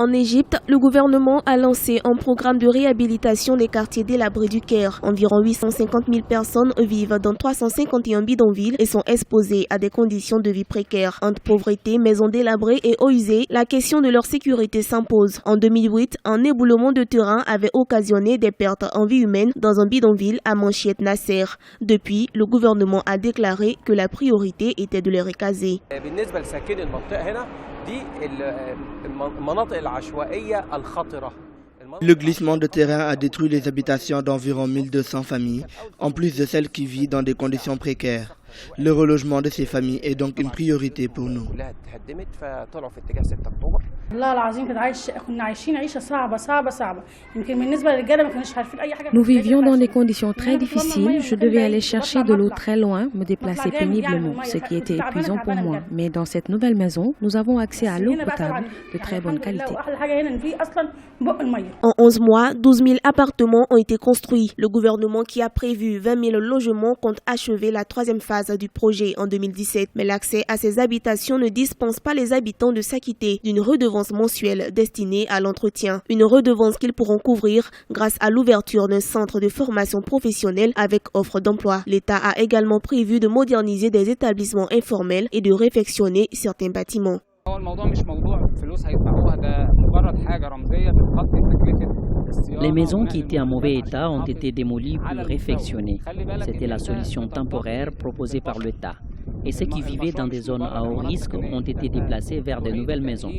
En Égypte, le gouvernement a lancé un programme de réhabilitation des quartiers délabrés du Caire. Environ 850 000 personnes vivent dans 351 bidonvilles et sont exposées à des conditions de vie précaires. Entre pauvreté, maisons délabrées et eau usée, la question de leur sécurité s'impose. En 2008, un éboulement de terrain avait occasionné des pertes en vie humaine dans un bidonville à Manchiette Nasser. Depuis, le gouvernement a déclaré que la priorité était de les recaser. Le glissement de terrain a détruit les habitations d'environ 1200 familles, en plus de celles qui vivent dans des conditions précaires. Le relogement de ces familles est donc une priorité pour nous. Nous vivions dans des conditions très difficiles. Je devais aller chercher de l'eau très loin, me déplacer péniblement, ce qui était épuisant pour moi. Mais dans cette nouvelle maison, nous avons accès à l'eau potable de très bonne qualité. En 11 mois, 12 000 appartements ont été construits. Le gouvernement qui a prévu 20 000 logements compte achever la troisième phase du projet en 2017. Mais l'accès à ces habitations ne dispense pas les habitants de s'acquitter d'une redevance mensuelle destinée à l'entretien. Une redevance qu'ils pourront couvrir grâce à l'ouverture d'un centre de formation professionnelle avec offre d'emploi. L'État a également prévu de moderniser des établissements informels et de réfectionner certains bâtiments. Les maisons qui étaient en mauvais état ont été démolies puis réfectionnées. C'était la solution temporaire proposée par l'État. Et ceux qui vivaient dans des zones à haut risque ont été déplacés vers de nouvelles maisons.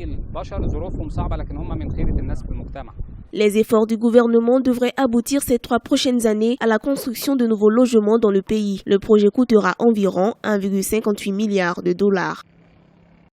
Les efforts du gouvernement devraient aboutir ces 3 prochaines années à la construction de nouveaux logements dans le pays. Le projet coûtera environ 1,58 milliard de dollars.